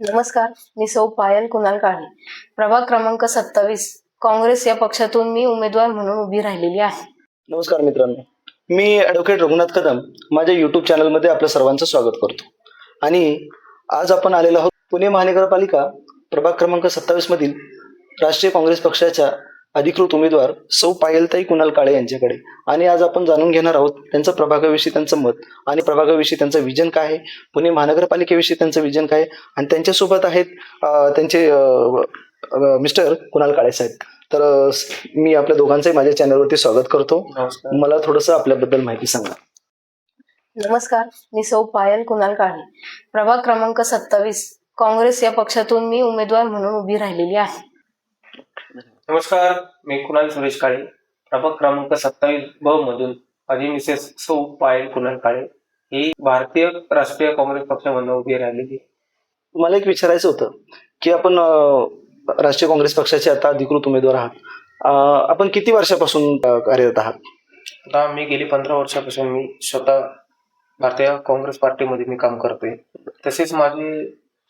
नमस्कार, मी सौ पायल कुणाल काळे. प्रभाग क्रमांक 27 काँग्रेस या पक्षातून मी उमेदवार म्हणून उभी राहिलेली आहे. नमस्कार मित्रांनो, मी ॲडव्होकेट रघुनाथ कदम माझ्या यूट्यूब चॅनलमध्ये आपलं सर्वांचं स्वागत करतो. आणि आज आपण आलेलो आहोत पुणे महानगरपालिका प्रभाग क्रमांक 27 मधील राष्ट्रीय काँग्रेस पक्षाच्या अधिकृत उमेदवार सौ पायलताई कुणाल काळे यांच्याकडे. आणि आज आपण जाणून घेणार आहोत त्यांचं प्रभागाविषयी त्यांचं मत आणि प्रभागाविषयी त्यांचं विजन काय आहे, पुणे महानगरपालिकेविषयी त्यांचं विजन काय आहे. आणि त्यांच्यासोबत आहेत त्यांचे मिस्टर कुणाल काळे साहेब. तर मी आपल्या दोघांचंही माझ्या चॅनलवरती स्वागत करतो. मला थोडंसं आपल्याबद्दल माहिती सांगा. नमस्कार, मी सौ पायल कुणाल काळे. प्रभाग क्रमांक 27 काँग्रेस या पक्षातून मी उमेदवार म्हणून उभी राहिलेली आहे. नमस्कार, मी कुणाल सुरेश काळे. प्रभाग क्रमांक 27 ब मधून माझी मिसेस सौ पायल कुणाल काळे ही भारतीय राष्ट्रीय काँग्रेस पक्षामधून उभी राहिलेली. मला एक विचारायचं होतं की आपण राष्ट्रीय काँग्रेस पक्षाचे आता अधिकृत उमेदवार आहात. आपण किती वर्षापासून कार्यरत आहात? आता मी गेली 15 वर्षापासून मी स्वतः भारतीय काँग्रेस पार्टीमध्ये मी काम करतोय. तसेच माझे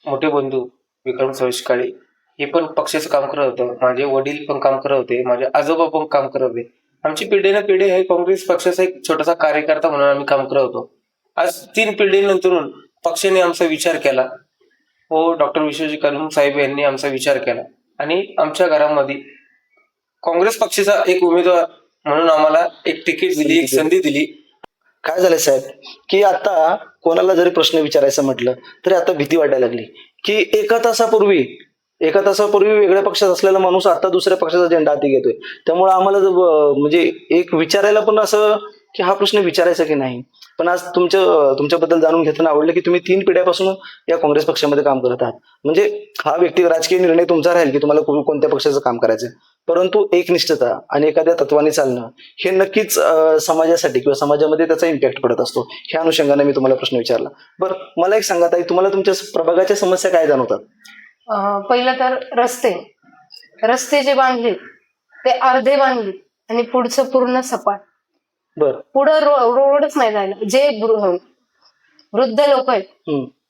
मोठे बंधू विक्रम सुरेश काळे हे पण पक्षाचं काम करत होतं. माझे वडील पण काम करत होते, माझे आजोबा पण काम करत होते. आमची पिढी ना पिढी हे काँग्रेस पक्षाचा एक छोटासा कार्यकर्ता म्हणून आम्ही काम करत होतो. आज 3 पिढीनंतरून पक्षाने आमचा विचार केला व डॉक्टर विश्वजी कदम साहेब यांनी आमचा विचार केला आणि आमच्या घरामध्ये काँग्रेस पक्षाचा एक उमेदवार म्हणून आम्हाला एक तिकीट दिली, एक संधी दिली. काय झालंय साहेब की आता कोणाला जरी प्रश्न विचारायचं म्हटलं तरी आता भीती वाटायला लागली की एका तासापूर्वी वेगळ्या पक्षात असलेला माणूस आता दुसऱ्या पक्षाचा झेंडा हाती घेतोय. त्यामुळे आम्हाला म्हणजे एक विचारायला पण असं की हा प्रश्न विचारायचा की नाही. पण आज तुमच्याबद्दल जाणून घेताना आवडलं की तुम्ही 3 पिढ्यापासून या काँग्रेस पक्षामध्ये काम करत आहात. म्हणजे हा व्यक्ती राजकीय निर्णय तुमचा राहील की तुम्हाला कोणत्या पक्षाचं काम करायचं, परंतु एकनिष्ठता आणि एखाद्या तत्वाने चालणं हे नक्कीच समाजासाठी किंवा समाजामध्ये त्याचा इम्पॅक्ट पडत असतो. ह्या अनुषंगाने मी तुम्हाला प्रश्न विचारला. बरं, मला एक सांगा ताई, तुम्हाला तुमच्या प्रभागाच्या समस्या काय जाणवतात? पहिलं तर रस्ते जे बांधले ते अर्धे बांधले आणि पुढचं पूर्ण सपाट. बरं. पुढं रोडच नाही जायला. जे वृद्ध लोक आहेत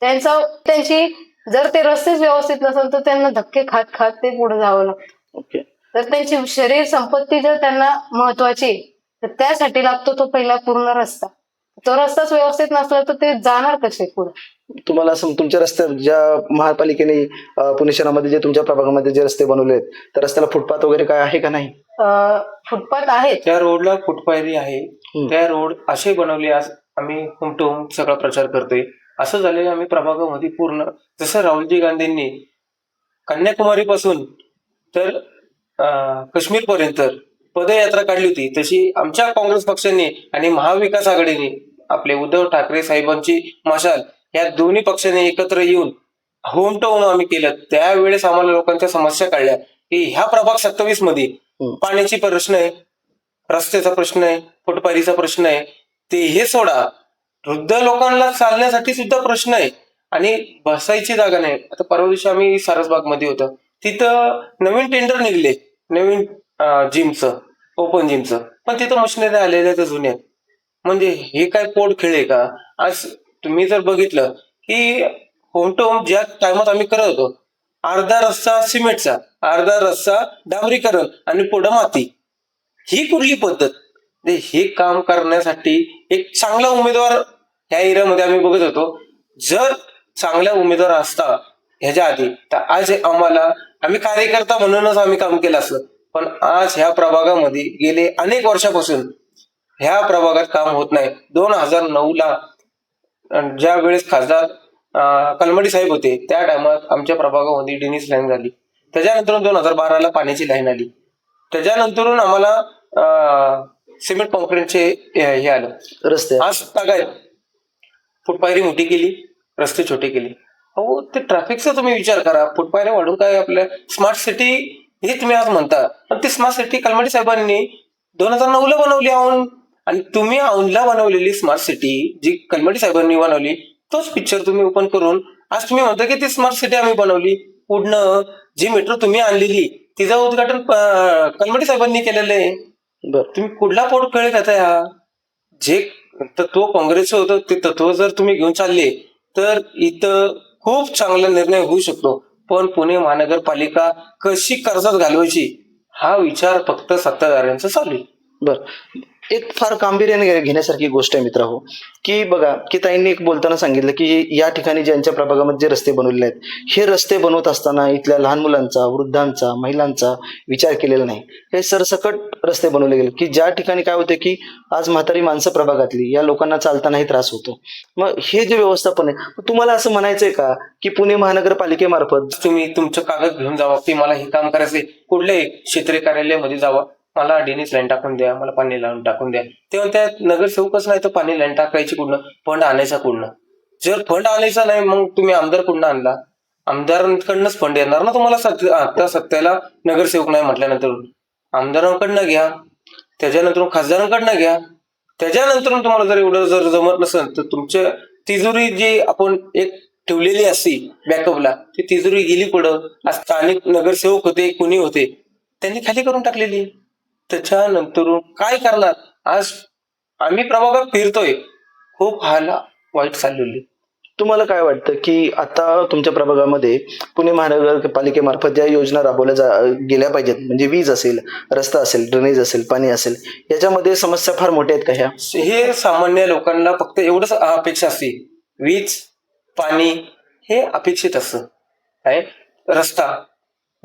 त्यांची जर ते रस्तेच व्यवस्थित नसेल तर त्यांना धक्के खात खात ते पुढे जावं लागतं. ओके. तर त्यांची शरीर संपत्ती जर त्यांना महत्वाची आहे तर त्यासाठी लागतो तो पहिला पूर्ण रस्ता. तो रस्ताच व्यवस्थित नसला तर ते जाणार कसे पुढे? तुम्हाला असं तुमच्या रस्त्यात ज्या महापालिकेने पुणे शहरामध्ये जे तुमच्या प्रभागामध्ये जे रस्ते बनवले आहेत त्या रस्त्याला फुटपाथ वगैरे काय आहे का नाही? फुटपाथ आहेत. त्या रोडला फुटपायरी आहे. त्या रोड असे बनवले. आज आम्ही होम टू होम सगळा प्रचार करतोय. असं झालेलं आम्ही प्रभागामध्ये पूर्ण जसं राहुलजी गांधींनी कन्याकुमारी पासून तर काश्मीर पर्यंत पदयात्रा काढली होती, तशी आमच्या काँग्रेस पक्षाने आणि महाविकास आघाडीने आपले उद्धव ठाकरे साहेबांची मशाल या दोन्ही पक्षाने एकत्र येऊन होम टू होम आम्ही केलं. त्यावेळेस आम्हाला लोकांच्या समस्या कळल्या की ह्या प्रभाग 27 मध्ये पाण्याची प्रश्न आहे, रस्त्याचा प्रश्न आहे, फुटपाथीचा प्रश्न आहे. ते हे सोडा, वृद्ध लोकांना चालण्यासाठी सुद्धा प्रश्न आहे आणि बसायची जागा नाही. आता परवा दिवशी आम्ही सारसबाग मध्ये होतो, तिथं नवीन टेंडर निघले नवीन जिमचं, ओपन जिमचं, पण तिथं मशिनरी आलेल्या त्या जुन्या. म्हणजे हे काय पोट खेळ आहे का? आज तुम्ही जर बघितलं की होम टू होम ज्या टायमात आम्ही करत होतो, अर्धा रस्ता सिमेंटचा, अर्धा रस्ता डांबरीकरण आणि पुढं माती, ही कुठली पद्धत? हे काम करण्यासाठी एक चांगला उमेदवार ह्या एरियामध्ये आम्ही बघत होतो. जर चांगला उमेदवार असता ह्याच्या आधी तर आज आम्ही कार्यकर्ता म्हणूनच आम्ही काम केलं असलं. पण आज ह्या प्रभागामध्ये गेले अनेक वर्षापासून ह्या प्रभागात काम होत नाही. 2009ला ज्या वेळेस खासदार कलमडी साहेब होते त्या टायमात आमच्या प्रभागामध्ये ड्रेनेज लाईन झाली. त्याच्यानंतर 2012ला पाण्याची लाईन आली. त्याच्यानंतरून आम्हाला सिमेंट कॉन्क्रीटचे हे आलं रस्ते. आज तागायत फुटपायरी मोठी केली, रस्ते छोटे केले. अहो, ते ट्रॅफिकचा तुम्ही विचार करा. फुटपायरी वाढून काय आपल्या स्मार्ट सिटी हे तुम्ही आज म्हणता, पण ती स्मार्ट सिटी कलमडी साहेबांनी 2009ला बनवली आहोत. आणि तुम्ही औंधला बनवलेली स्मार्ट सिटी जी कलमडी साहेबांनी बनवली, तोच पिक्चर तुम्ही ओपन करून आज तुम्ही म्हणता की ती स्मार्ट सिटी आम्ही बनवली. पुढनं जी मेट्रो तुम्ही आणलेली तिचं उद्घाटन कलमडी साहेबांनी केलेलं आहे. तुम्ही कुठला पोट खेळ घेताय? हा जे तत्व काँग्रेसचं होतं ते तत्व जर तुम्ही घेऊन चालले तर इथं खूप चांगला निर्णय होऊ शकतो. पण पुणे महानगरपालिका कशी कर्जात घालवायची हा विचार फक्त सत्ताधाऱ्यांचा चालू आहे. बर, एक फार गांभीर्याने घेण्यासारखी गोष्ट आहे मित्र हो, की बघा की ताईंनी एक बोलताना सांगितलं की या ठिकाणी ज्यांच्या प्रभागामध्ये जे रस्ते बनवलेले आहेत, हे रस्ते बनवत असताना इथल्या लहान मुलांचा, वृद्धांचा, महिलांचा विचार केलेला नाही. हे सरसकट रस्ते बनवले गेले की ज्या ठिकाणी काय होते की आज म्हातारी माणसं प्रभागातली या लोकांना चालतानाही त्रास होतो. मग हे जे व्यवस्थापन आहे, तुम्हाला असं म्हणायचंय का की पुणे महानगरपालिकेमार्फत तुम्ही तुमचं कागद घेऊन जावा की मला हे काम करायचंय, कुठल्याही क्षेत्रीय कार्यालयामध्ये जावा, मला ड्रेनेज लाईन टाकून द्या, मला पाणी लावून टाकून द्या. तेव्हा त्या नगरसेवकच नाही तर पाणी लाईन टाकायची कुठनं, फंड आणायचा कुठनं? जर फंड आणायचा नाही मग तुम्ही आमदार कुठनं आणला? आमदारांकडनंच फंड येणार ना तुम्हाला. आता सत्तेला नगरसेवक नाही म्हटल्यानंतर आमदारांकडनं घ्या, त्याच्यानंतर खासदारांकडनं घ्या, त्याच्यानंतर तुम्हाला जर एवढं जर जमत नसेल तर तुमच्या तिजोरी जी आपण एक ठेवलेली असती बॅकअपला, ती तिजोरी गेली पुढं. आज स्थानिक नगरसेवक होते, कुणी होते, त्यांनी खाली करून टाकलेली. त्याच्यानंतर काय करणार? आज आम्ही प्रभागात फिरतोय, खूप हाल वाईट चाललेली. तुम्हाला काय वाटतं की आता तुमच्या प्रभागामध्ये पुणे महानगरपालिकेमार्फत ज्या योजना राबवल्या गेल्या पाहिजेत, म्हणजे वीज असेल, रस्ता असेल, ड्रेनेज असेल, पाणी असेल, याच्यामध्ये समस्या फार मोठ्या आहेत का ह्या? हे सामान्य लोकांना फक्त एवढंच अपेक्षा असते, वीज, पाणी हे अपेक्षित असतं. काय रस्ता,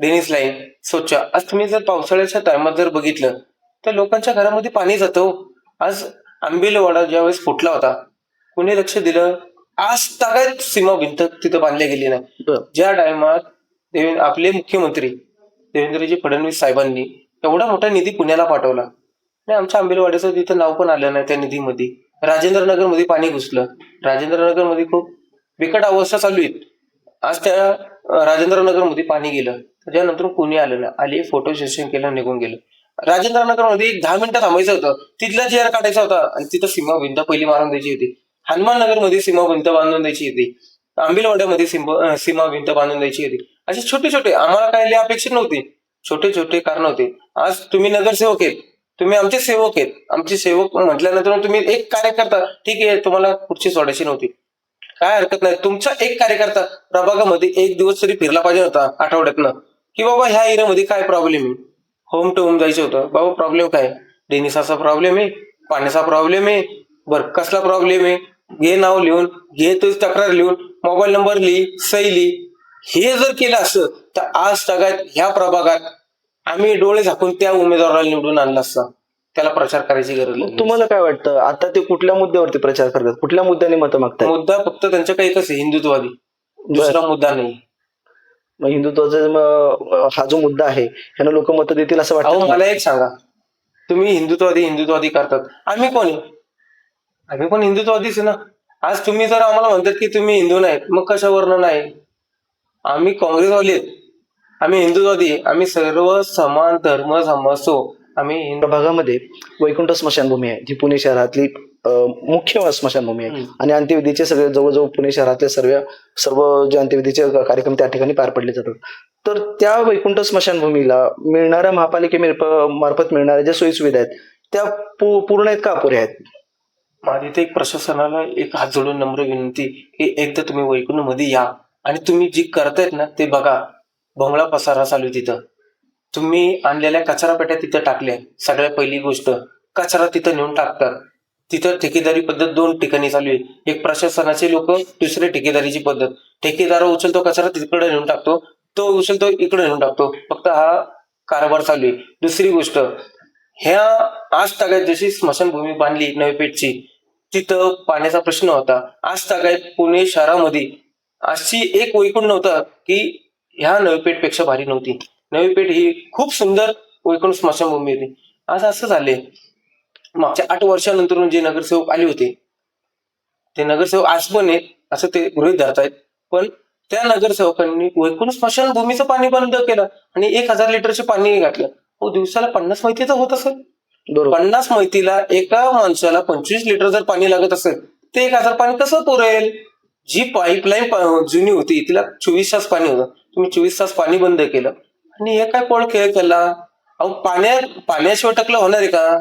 ड्रेनेज लाईन, स्वच्छ. आज तुम्ही जर पावसाळ्याच्या टायमात जर बघितलं तर लोकांच्या घरामध्ये पाणी जातं. आज आंबेलवाडा ज्यावेळेस फुटला होता, कुणी लक्ष दिलं? आज तागायत सीमा भिंत तिथं बांधल्या गेली नाही. ज्या टायमात आपले मुख्यमंत्री देवेंद्रजी फडणवीस साहेबांनी एवढा मोठा निधी पुण्याला पाठवला आणि आमच्या आंबेलवाड्याचं तिथं नाव पण आलं नाही त्या निधीमध्ये. राजेंद्र नगर मध्ये पाणी घुसलं. राजेंद्र नगर मध्ये खूप बिकट अवस्था चालू आहे. आज त्या राजेंद्र नगर मध्ये पाणी गेलं, त्याच्यानंतर कोणी आलं नाही, आले फोटो सेशन केलं, निघून गेलं. राजेंद्र नगर मध्ये 10 मिनिटं थांबायचं होतं, तिथला चेअर काढायचा होता आणि तिथं सीमा भिंत पहिली मारून द्यायची होती. हनुमान नगर मध्ये सीमा भिंत बांधून द्यायची होती. आंबेलवाड्यामध्ये सीमा भिंत बांधून द्यायची होती. असे छोटे छोटे, आम्हाला काही अपेक्षित नव्हते, छोटे छोटे कारण होते. आज तुम्ही नगरसेवक आहेत, तुम्ही आमचे सेवक आहेत. आमचे सेवक म्हटल्यानंतर तुम्ही एक कार्यकर्ता, ठीक आहे, तुम्हाला पुढची सोडायची नव्हती, काय हरकत नाही. तुमचा एक कार्यकर्ता प्रभागामध्ये एक दिवस तरी फिरला पाहिजे होता आठवड्यातनं, की बाबा ह्या एरियामध्ये काय प्रॉब्लेम आहे. होम टू होम जायचं होतं, बाबा प्रॉब्लेम काय, ड्रेनेजचा प्रॉब्लेम आहे, पाण्याचा प्रॉब्लेम आहे, बरं कसला प्रॉब्लेम आहे, घे नाव लिहून, घे तुझी तक्रार लिहून, मोबाईल नंबर लिही, सही लिही. हे जर केलं असतं तर आज सगळ्यात ह्या प्रभागात आम्ही डोळे झाकून त्या उमेदवाराला निवडून आणला असता. त्याला प्रचार करायची गरज नाही. तुम्हाला काय वाटतं आता ते कुठल्या मुद्द्यावरती प्रचार करतात, कुठल्या मुद्द्याने मतं मागतात? मुद्दा फक्त त्यांच्याकडे एकच आहे, हिंदुत्ववादी, दुसरा मुद्दा नाही. मग हिंदुत्वाचा हा जो मुद्दा आहे ह्यानं लोक मतं देतील असं अहो वाटतं? मला एक सांगा, तुम्ही हिंदुत्ववादी करतात, आम्ही कोण आहे? आम्ही पण हिंदुत्ववादीच आहे ना. आज तुम्ही जर आम्हाला म्हणतात की तुम्ही हिंदू नाहीत, मग कशावरनं नाही? आम्ही काँग्रेसवाले आहेत, आम्ही हिंदुत्ववादी, आम्ही सर्व समान धर्म समजतो. आम्ही प्रभागामध्ये वैकुंठ स्मशानभूमी आहे, जी पुणे शहरातली मुख्य स्मशानभूमी आहे. आणि अंत्यविधीचे सगळे जवळजवळ पुणे शहरातले सर्व जे अंत्यविधीचे कार्यक्रम त्या ठिकाणी पार पडले जातात. तर त्या वैकुंठ स्मशानभूमीला मिळणाऱ्या महापालिकेमार्फत मिळणाऱ्या ज्या सोयी सुविधा आहेत त्या पूर्ण आहेत का अपुऱ्या आहेत? माझी ते एक प्रशासनाला एक हात जोडून नम्र विनंती की एकदा तुम्ही वैकुंठ मध्ये या आणि तुम्ही जी करतायत ना ते बघा. भोंगळा पसारा चालू आहे तिथं. तुम्ही आणलेल्या कचरा पेट्या तिथं टाकल्या. सगळ्यात पहिली गोष्ट, कचरा तिथं नेऊन टाकतात. तिथं ठेकेदारी पद्धत 2 ठिकाणी चालू आहे. एक प्रशासनाचे लोक, दुसरे ठेकेदारीची पद्धत. ठेकेदार उचलतो कचरा तिकडे नेऊन टाकतो, तो उचलतो इकडे नेऊन टाकतो. फक्त हा कारभार चालू आहे. दुसरी गोष्ट, ह्या आज तागायत जशी स्मशानभूमी बांधली नवी पेठची, तिथं पाण्याचा प्रश्न होता. आज तागायत पुणे शहरामध्ये अशी एक वैकुंठ नव्हता की ह्या नवी पेठ पेक्षा भारी नव्हती. नवी पेठ ही खूप सुंदर वैकुंठ स्मशानभूमी होती. आज असं झाले, मागच्या 8 वर्षानंतर जे नगरसेवक आले होते ते नगरसेवक आज पण आहेत असं ते गृहीत धरतायत, पण त्या नगरसेवकांनी वैकुंठ स्मशानभूमीचं पाणी बंद केलं आणि 1000 लिटरचे पाणी घातलं. दिवसाला 50 मैतीचं होत असेल. 50 मैतीला एका माणसाला 25 लिटर जर पाणी लागत असेल ते 1000 पाणी कसं पुरेल? जी पाईपलाईन जुनी होती तिला 24 तास पाणी होतं. तुम्ही 24 तास पाणी बंद केलं आणि हे काय कोळ खेळ केला? अहो पाण्याशिवाय टकलं होणार आहे का?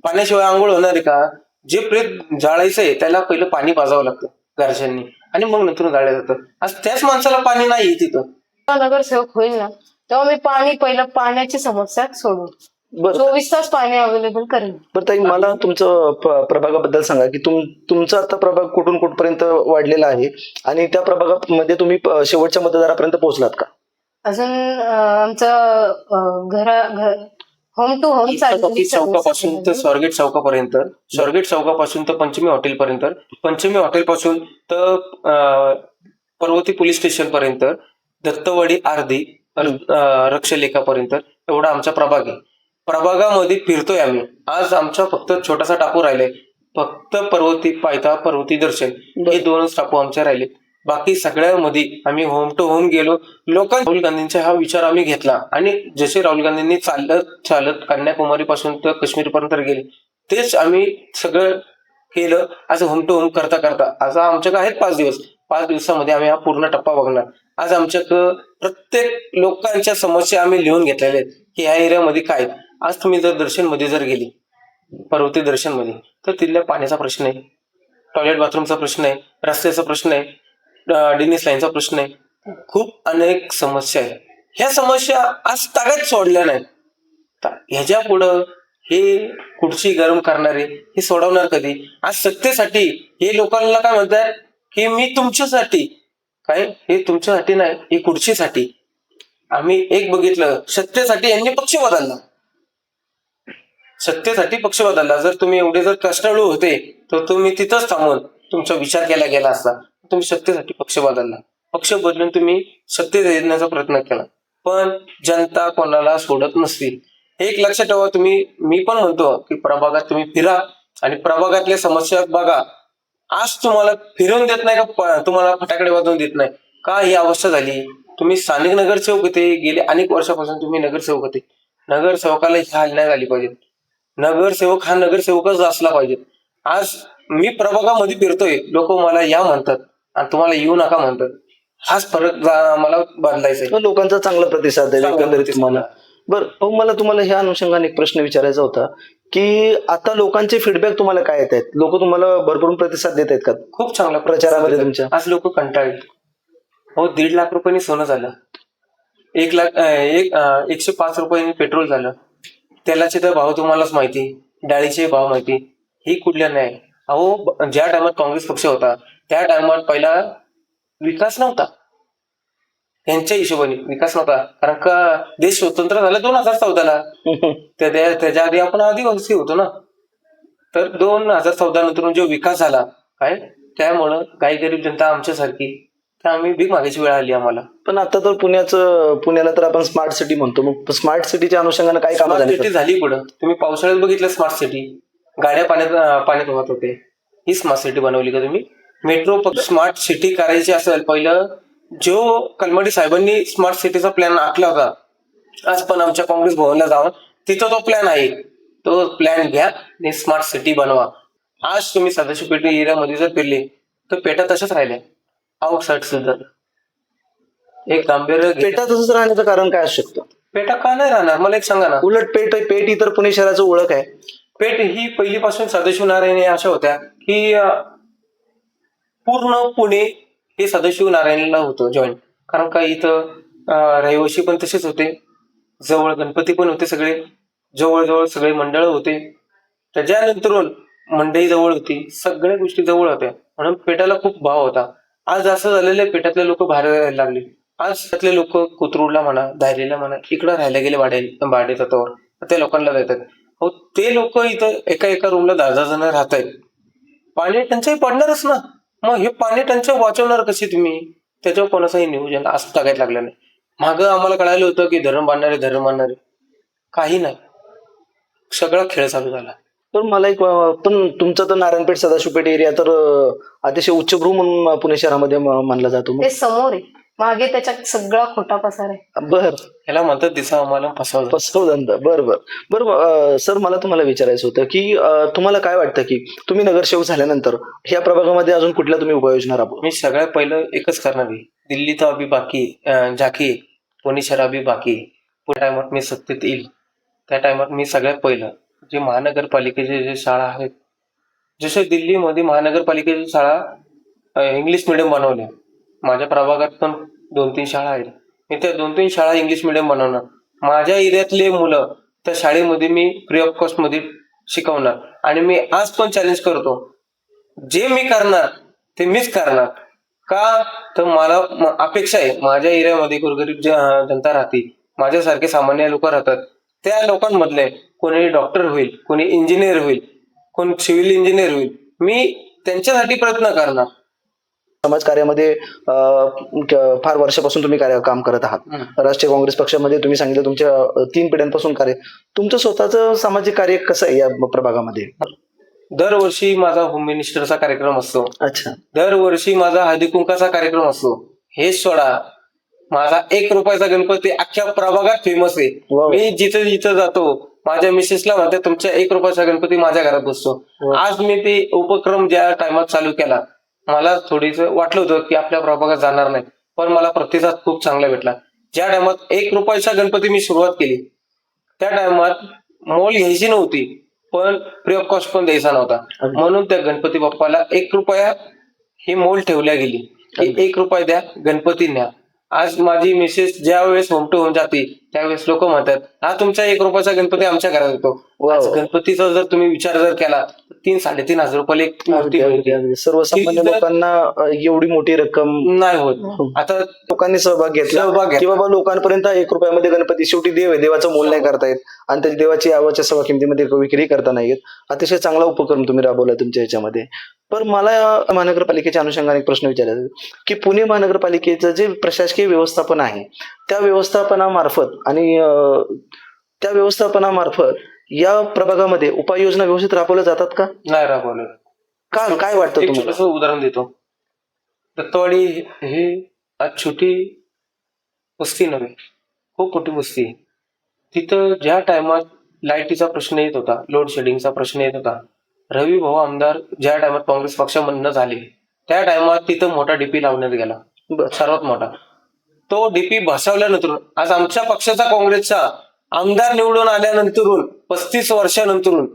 पाण्याशिवाय आंघोळ होणार आहे का? जे प्रेत जाळायचंय त्याला पहिलं पाणी पाजावं लागतं घरच्यांनी. आणि मग नंतर जाळलं जातं. आज त्याच माणसाला पाणी नाही तिथं. जेव्हा नगरसेवक होईल ना तेव्हा मी पहिलं पाण्याची समस्या सोडू, बरं 24 तास पाणी अवेलेबल करेन. बरं ताई, मला तुमचं प्रभागाबद्दल सांगा की तुमचा आता प्रभाग कुठून कुठपर्यंत वाढलेला आहे आणि त्या प्रभागामध्ये तुम्ही शेवटच्या मतदारापर्यंत पोहोचलात का? अजून आमचं होम टू होम चौकापासून तर स्वारगेट चौकापर्यंत, स्वारगेट चौकापासून तर पंचमी हॉटेलपर्यंत, पंचमी हॉटेलपासून तर पर्वती पोलीस स्टेशन पर्यंत, दत्तवाडी आर्धी रक्षलेखापर्यंत एवढा आमचा प्रभाग आहे. प्रभागामध्ये फिरतोय आम्ही. आज आमचा फक्त छोटासा टापू राहिलाय, फक्त पर्वती पायथा पर्वती दर्शन हे 2च टापू आमचे राहिले. बाकी सगळ्यामध्ये आम्ही होम टू होम गेलो. राहुल गांधींचा हा विचार आम्ही घेतला आणि जसे राहुल गांधींनी चालत चालत कन्याकुमारी पासून तर काश्मीर पर्यंत गेले, तेच आम्ही सगळं केलं. आज होम टू होम करता करता आज आमच्याकडे आहेत 5 दिवस. 5 दिवसामध्ये आम्ही हा पूर्ण टप्पा बघणार. आज आमच्याकडं प्रत्येक लोकांच्या समस्या आम्ही लिहून घेतलेल्या आहेत की ह्या एरियामध्ये काय. आज तुम्ही जर दर्शन मध्ये जर गेली, पर्वती दर्शन मध्ये, तर तिथल्या पाण्याचा प्रश्न आहे, टॉयलेट बाथरूमचा प्रश्न आहे, रस्त्याचा प्रश्न आहे, डिनिस लाईनचा प्रश्न आहे, खूप अनेक समस्या आहे. ह्या समस्या आज तागात सोडल्या नाहीत. ह्याच्या पुढं हे खुर्ची गरम करणारे हे सोडवणार कधी? आज सत्तेसाठी हे लोकांना काय म्हणतात की मी तुमच्यासाठी, काय हे तुमच्यासाठी नाही, हे खुर्चीसाठी. आम्ही एक बघितलं, सत्तेसाठी यांनी पक्ष बदलला, सत्तेसाठी पक्ष बदलला. जर तुम्ही एवढे जर कष्टाळू होते तर तुम्ही तिथंच थांबून तुमचा विचार केला गेला असता. तुम्ही सत्तेसाठी पक्ष बदलला, पक्ष बदलून तुम्ही सत्तेत येण्याचा प्रयत्न केला, पण जनता कोणाला सोडत नसती. एक लक्षात ठेवा तुम्ही. मी पण म्हणतो की प्रभागात तुम्ही फिरा आणि प्रभागातल्या समस्या बघा. आज तुम्हाला फिरवून देत नाही का, तुम्हाला फटाकडे वाजवून देत नाही का? ही अवस्था झाली. तुम्ही स्थानिक नगरसेवक होते, गेले अनेक वर्षापासून तुम्ही नगरसेवक होते. नगरसेवकाला ही हाल नाही झाली पाहिजे. नगरसेवक हा नगरसेवकच असला पाहिजे. आज मी प्रभागामध्ये फिरतोय, लोक मला या म्हणतात आणि तुम्हाला येऊ नका म्हणतात. हाच फरक मला बदलायचा आहे. लोकांचा चांगला प्रतिसाद आहे एकंदरीत तुम्हाला. बरं, मला तुम्हाला ह्या अनुषंगाने एक प्रश्न विचारायचा होता की आता लोकांचे फीडबॅक तुम्हाला काय येत आहेत? लोक तुम्हाला भरपूर प्रतिसाद देत आहेत का खूप चांगला प्रचारामध्ये तुमच्या? आज लोक कंटाळले. हो, 1.5 लाख रुपयांनी सोनं झालं, 105 रुपयांनी पेट्रोल झालं, तेलाचे तर भाव तुम्हालाच माहिती, डाळीचे भाव माहिती, ही कुठल्या नाही. अहो, ज्या टायमात काँग्रेस पक्ष होता त्या टायमात पहिला विकास नव्हता. त्यांच्या हिशोबाने विकास नव्हता, कारण का देश स्वतंत्र झाला 2014ला. त्याच्या आधी आपण आदिवासी होतो ना. तर 2014 नंतर जो विकास झाला काय, त्यामुळं काही गरीब जनता आमच्यासारखी, तर आम्ही भीक मागायची वेळ आली आम्हाला. पण आता तर पुण्याला तर आपण स्मार्ट सिटी म्हणतो. मग स्मार्ट सिटीच्या अनुषंगाने काय कामं स्मार्ट सिटी झाली पुढं. तुम्ही पावसाळ्यात बघितलं स्मार्ट सिटी, गाड्या पाण्यात वाहत होते, ही स्मार्ट सिटी बनवली का तुम्ही? मेट्रो स्मार्ट सिटी करायची असेल, पहिलं जो कलमडी साहेबांनी स्मार्ट सिटीचा प्लॅन आखला होता, आज पण आमच्या काँग्रेस भवनला जाऊन तिथं तो प्लॅन आहे, तो प्लॅन घ्या आणि स्मार्ट सिटी बनवा. आज तुम्ही सदाशिव पेठ एरियामध्ये जर फिरले तर पेटा तशाच राहिल्या, आउटसाईड सुद्धा. एक गांभीर्य पेटा तसंच राहण्याचं कारण काय असू शकतं? पेटा का नाही राहणार मला एक सांगा ना. उलट पेठ ही तर पुणे शहराचं ओळख आहे. पेठ ही पहिलीपासून सदाशिव नारायण अशा होत्या की पूर्ण पुणे हे सदाशिव नारायणला होतं जॉईंट. कारण का इथं रहिवासी पण तसेच होते, जवळ गणपती पण होते, सगळे जवळ सगळे मंडळ होते. त्याच्यानंतरून मंडई जवळ होती, सगळ्या गोष्टी जवळ होत्या, म्हणून पेठाला खूप भाव होता. आज असं झालेलं आहे, पेठातले लोक बाहेर राहायला लागले. आज त्यातले लोक कोथरूडला म्हणा, धायरीला म्हणा, इकडं राहायला गेले भाडे तत्वावर, त्या लोकांना देतात. हो, ते लोक इथं एका रूमला 10 जण राहत आहेत. पाणी टंचाई पडणारच ना. मग हे पाणी टंचाई वाचवणार कशी तुम्ही? त्याच्यावर कोणाचंही नियोजन आज टाकायला लागलं नाही. मागं आम्हाला कळालं होतं की धरण बांधणारे, काही नाही, सगळा खेळ चालू झाला. पण मला एक पण तुमचा तर नारायणपेठ सदाशिवपेठ एरिया तर अतिशय उच्चभ्रू म्हणून पुणे शहरामध्ये मानला जातो. ते समोर आहे, मागे त्याच्यात सगळा खोटा पसार आहे. बर, याला म्हणतात दिसा आम्हाला फसवधंदा. बरं सर, मला तुम्हाला विचारायचं होतं की तुम्हाला काय वाटतं की तुम्ही नगरसेवक झाल्यानंतर ह्या प्रभागामध्ये अजून कुठल्या तुम्ही उपाययोजना राबवा? मी सगळ्यात पहिलं एकच करणार आहे, दिल्ली तर अभी बाकी झाकी, पुणे शहर अभी बाकी. पुढे टायमात मी सत्तेत येईल त्या टायमात मी सगळ्यात पहिलं जे महानगरपालिकेचे जे शाळा आहेत, जसे दिल्लीमध्ये महानगरपालिकेची शाळा इंग्लिश मिडियम बनवल्या. माझ्या प्रभागात पण 2-3 शाळा आहेत. मी त्या 2-3 शाळा इंग्लिश मिडियम बनवणार. माझ्या एरियातले मुलं त्या शाळेमध्ये मी फ्री ऑफ कॉस्ट मध्ये शिकवणार. आणि मी आज पण चॅलेंज करतो, जे मी करणार ते मीच करणार. का तर मला अपेक्षा आहे, माझ्या एरियामध्ये गोरगरीब जनता राहते, माझ्यासारखे सामान्य लोक राहतात. त्या लोकांमधले कोणी डॉक्टर होईल, कोणी इंजिनियर होईल, कोणी सिव्हिल इंजिनियर होईल. मी त्यांच्यासाठी प्रयत्न करणार. समाज कार्यामध्ये फार वर्षापासून तुम्ही काम करत आहात. राष्ट्रीय काँग्रेस पक्षामध्ये तुम्ही सांगितलं तुमच्या 3 पिढ्यांपासून कार्य. तुमचं स्वतःचं सामाजिक कार्य कसं आहे या प्रभागामध्ये? दरवर्षी माझा होम मिनिस्टरचा कार्यक्रम असतो. अच्छा. दरवर्षी माझा हळदी कुंकाचा कार्यक्रम असतो. हे सोडा, माझा 1 रुपयाचा गणपती अख्ख्या प्रभागात फेमस आहे. वाव. मी जिथं जिथं जातो माझ्या मिसेसला म्हणते तुमच्या 1 रुपयाचा गणपती माझ्या घरात बसतो. आज मी ते उपक्रम ज्या टायमात चालू केला, मला थोडीस वाटलं होतं की आपल्या प्रभागात जाणार नाही, पण मला प्रतिसाद खूप चांगला भेटला. ज्या टायमात 1 रुपयाचा गणपती मी सुरुवात केली, त्या टायमात मोल घ्यायची नव्हती, पण फ्री ऑफ कॉस्ट पण द्यायचा नव्हता. म्हणून त्या गणपती बाप्पाला 1 रुपया ही मोल ठेवल्या गेली की 1 रुपया द्या, गणपती न्या. आज माझी मिसेस ज्या वेळेस होम टू होम जाते त्यावेळेस लोक म्हणतात, हा तुमचा 1 रुपयाचा गणपती आमच्या घरात येतो. आज गणपतीचा जर तुम्ही विचार जर केला, 3-3.5 हजार रुपये एक मूर्ती मिळते. सर्वसामान्य लोकांना एवढी मोठी रक्कम नाही होत. आता लोकांनी सहभाग घेतला की बाबा लोकांपर्यंत 1 रुपयामध्ये गणपती, शेवटी देव आहे, देवाचं मोल नाही करता येत आणि त्याची देवाची आवाच्या सव्वा किमतीमध्ये विक्री करता नाही येत. अतिशय चांगला उपक्रम तुम्ही राबवला तुमच्या ह्याच्यामध्ये. पण मला महानगरपालिकेच्या अनुषंगाने एक प्रश्न विचारायचा की पुणे महानगरपालिकेचं जे प्रशासकीय व्यवस्थापन आहे, त्या व्यवस्थापनामार्फत या प्रभागामध्ये उपाययोजना व्यवस्थित राबवल्या जातात का? नाही राबवलं. का, काय वाटतं एक तुम्हाला? छोटंसं उदाहरण देतो. दत्तवाडी हे आज छोटी वस्ती नव्हे, खूप मोठी वस्ती आहे. तिथं ज्या टायमात लाईटीचा प्रश्न येत होता, लोड शेडिंगचा प्रश्न येत होता, रवी भाऊ आमदार ज्या टायमात काँग्रेस पक्षामधनं झाले, त्या टायमात तिथं मोठा डीपी लावण्यात गेला, सर्वात मोठा. तो डीपी बसवल्यानंतर आज आमच्या पक्षाचा, काँग्रेसचा आमदार निवडून आल्यानंतरून 35 वर्षानंतरून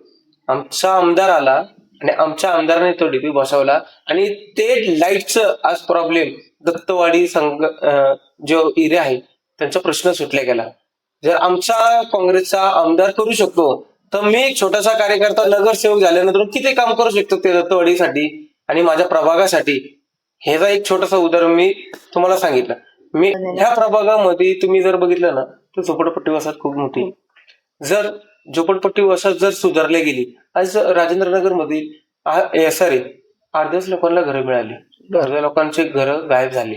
आमचा आमदार आला आणि आमच्या आमदाराने तो डीपी बसवला. आणि ते लाईटचं आज प्रॉब्लेम दत्तवाडी जो एरिया आहे त्यांचा प्रश्न सुटला गेला. जर आमचा काँग्रेसचा आमदार करू शकतो, तर मी एक छोटासा कार्यकर्ता नगरसेवक झाल्यानंतर किती काम करू शकतो ते दत्तवाडीसाठी आणि माझ्या प्रभागासाठी. ह्याचा एक छोटासा उदाहरण मी तुम्हाला सांगितलं. मी ह्या प्रभागामध्ये तुम्ही जर बघितलं ना, तर झोपडपट्टी वसाहत खूप मोठी. जर झोपडपट्टी वसाहत जर सुधारली गेली, आज राजेंद्रनगर मध्ये सॉरी 8-10 लोकांना घरं मिळाली, 10 लोकांचे घरं गायब झाले.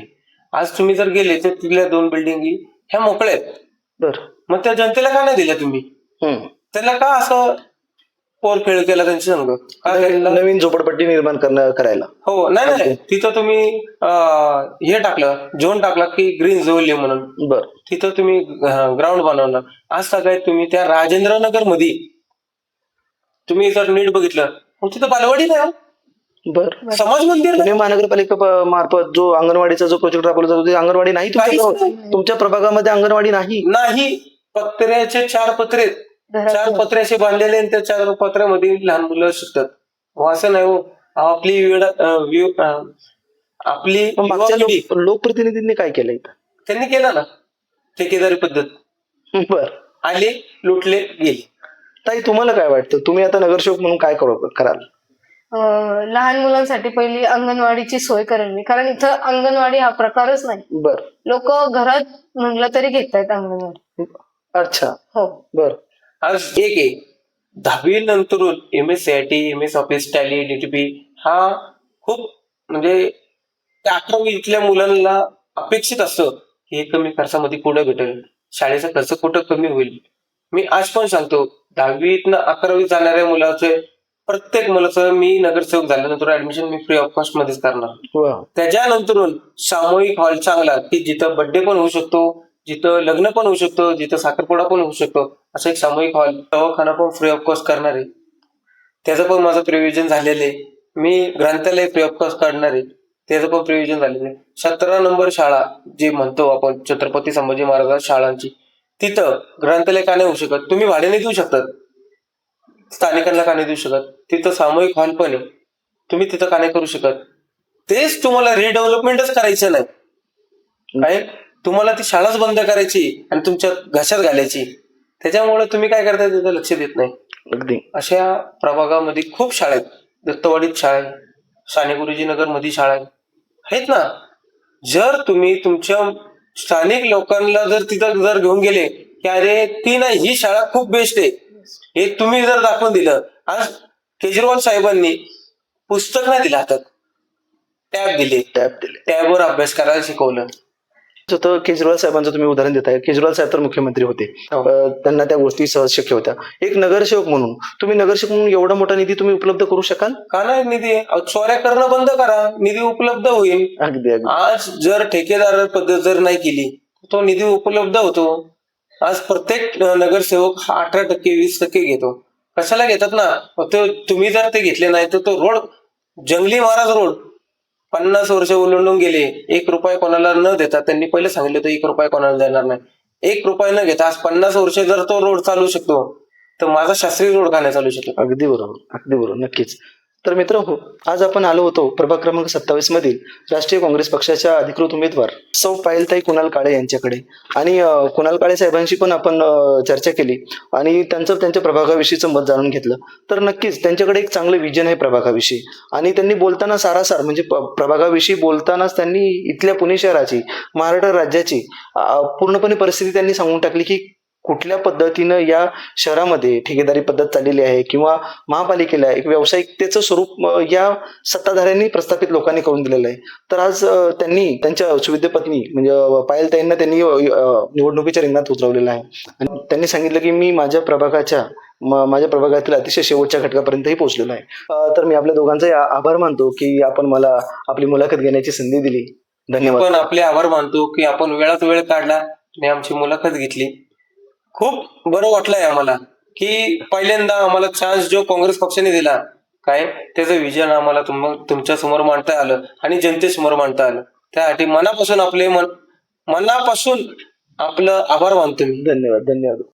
आज तुम्ही जर गेले तर तिथल्या 2 बिल्डिंगी ह्या मोकळ्या आहेत. मग त्या जनतेला का नाही दिल्या तुम्ही? त्याला का असं पोरखेळ केला त्यांच्या संघ? नवीन झोपडपट्टी निर्माण करायला? हो, नाही, तिथं तुम्ही हे टाकलं, झोन टाकला की ग्रीन झोन म्हणून. बरं. तिथं तुम्ही ग्राउंड बनवलं. आज सगळ्यात तुम्ही त्या राजेंद्रनगर मध्ये तुम्ही जर नीट बघितलं, तिथं बालवाडी नाही. बरं. समाज मंदिर. पुणे महानगरपालिका मार्फत जो अंगणवाडीचा जो प्रोजेक्ट राबवला जातो, ते अंगणवाडी नाही तुमच्या प्रभागामध्ये? अंगणवाडी नाही. पत्र्याचे 4 पत्रे, 4 पत्र्याचे बांधलेले, आणि त्या 4 पत्र्यामध्ये लहान मुलं शिकतात. असं नाही हो. आपली लोकप्रतिनिधींनी काय केलं इथं? त्यांनी केलं ना, ठेकेदारी पद्धत. बर. आले, लुटले, गेले. ताई, तुम्हाला काय वाटतं? तुम्ही आता नगरसेवक म्हणून काय कराल? लहान मुलांसाठी पहिली अंगणवाडीची सोय करावी, कारण इथं अंगणवाडी हा प्रकारच नाही. बर. लोक घरात म्हटलं तरी घेतायत अंगणवाडी. अच्छा. हो. बर. आज एक आहे 10वी नंतरून MSCIT, MS office, tally, DTP हा खूप म्हणजे 11वी इथल्या मुलांना अपेक्षित असतं की कमी खर्चामध्ये पुढे भेटेल, शाळेचा खर्च कुठं कमी होईल. मी आज पण सांगतो, 10वीतनं 11वी जाणाऱ्या मुलाचे प्रत्येक मुलाचं मी नगरसेवक झाल्यानंतर admission me free of cost मध्येच करणार. त्याच्यानंतरून सामूहिक हॉल चांगला की जिथं बर्थडे पण होऊ शकतो, जिथं लग्न पण होऊ शकतो, जिथं साखरपुडा पण होऊ शकतो, असं एक सामूहिक हॉल. दवाखाना पण फ्री ऑफ कॉस्ट करणार आहे, त्याचं पण माझं प्रिव्हिजन झालेलं आहे. मी ग्रंथालय फ्री ऑफ कॉस्ट काढणार आहे, त्याचं पण प्रिव्हिजन झालेलं आहे. 17 नंबर शाळा जे म्हणतो आपण छत्रपती संभाजी महाराज शाळांची, तिथं ग्रंथालय का नाही होऊ शकत? तुम्ही भाड्याने देऊ शकतात, स्थानिकांना का नाही देऊ शकत? तिथं सामूहिक हॉल पण आहे, तुम्ही तिथं का नाही करू शकत? तेच तुम्हाला रिडेव्हलपमेंटच करायचं नाही, काय तुम्हाला ती शाळाच बंद करायची आणि तुमच्या घशात घालायची. त्याच्यामुळे तुम्ही काय करताय तिथं लक्ष देत नाही. अगदी अशा प्रभागामध्ये खूप शाळा आहेत. दत्तवाडीत शाळा आहे, साने गुरुजी नगर मध्ये शाळा आहेत ना. जर तुम्ही तुमच्या स्थानिक लोकांना जर तिथं जर घेऊन गेले की अरे ती नाही, ही शाळा खूप बेस्ट आहे, हे तुम्ही जर दाखवून दिलं. आज केजरीवाल साहेबांनी पुस्तक नाही दिलं हातात, टॅब दिले, टॅब दिले. टॅबवर अभ्यास करायला शिकवलं. तर केजरीवाल साहेबांचं तुम्ही उदाहरण देताय. केजरीवाल साहेब तर मुख्यमंत्री होते, त्यांना त्या गोष्टी सहज शक्य होत्या. एक नगरसेवक म्हणून तुम्ही नगरसेवक म्हणून एवढा मोठा निधी तुम्ही उपलब्ध करू शकाल का नाही? निधी चोऱ्या करणं बंद करा, निधी उपलब्ध होईल. अगदी अगदी. आज जर ठेकेदार पद्धत जर नाही केली तो निधी उपलब्ध होतो. आज प्रत्येक नगरसेवक 18% 20% घेतो. कशाला घेतात ना, तो तुम्ही जर ते घेतले नाही तर तो रोड, जंगली महाराज रोड 50 वर्ष ओलांडून गेले. 1 रुपया कोणाला न देता, त्यांनी पहिले सांगितलं होतं 1 रुपया कोणाला देणार नाही. 1 रुपया न घेता आज 50 वर्ष जर तो रोड चालू शकतो तर माझा शास्त्रीय रोड का नाही चालू शकतो? अगदी बरोबर, अगदी बरोबर, नक्कीच. तर मित्र हो, आज आपण आलो होतो प्रभाग क्रमांक 27 मधील राष्ट्रीय काँग्रेस पक्षाच्या अधिकृत उमेदवार सौ पायलताई कुणाल काळे यांच्याकडे. आणि कुणाल काळे साहेबांशी पण आपण चर्चा केली आणि त्यांच्या प्रभागाविषयीचं मत जाणून घेतलं. तर नक्कीच त्यांच्याकडे एक चांगलं विजन आहे प्रभागाविषयी. आणि त्यांनी बोलताना सारासार म्हणजे प्रभागाविषयी बोलतानाच त्यांनी इथल्या पुणे शहराची, महाराष्ट्र राज्याची पूर्णपणे परिस्थिती त्यांनी सांगून टाकली की कुठल्या पद्धतीनं या शहरामध्ये ठेकेदारी पद्धत चाललेली आहे किंवा महापालिकेला एक व्यावसायिकतेचं स्वरूप या सत्ताधाऱ्यांनी प्रस्थापित लोकांनी करून दिलेलं आहे. तर आज त्यांनी त्यांच्या सुविद्य पत्नी म्हणजे पायलताईंना त्यांनी निवडणुकीच्या रिंगणात उतरवलेलं आहे. आणि त्यांनी सांगितलं की मी माझ्या प्रभागातील अतिशय शेवटच्या घटकापर्यंतही पोहोचलेलो आहे. तर मी आपल्या दोघांचे आभार मानतो की आपण मला आपली मुलाखत घेण्याची संधी दिली. धन्यवाद. पण आपले आभार मानतो की आपण वेळात वेळ काढला आणि आमची मुलाखत घेतली. खूप बरं वाटलंय आम्हाला की पहिल्यांदा आम्हाला चान्स जो काँग्रेस पक्षाने दिला, काय त्याचं विजन आम्हाला तुमच्या समोर मांडता आलं आणि जनतेसमोर मांडता आलं. त्यासाठी मनापासून आपलं आभार मानतो मी. धन्यवाद.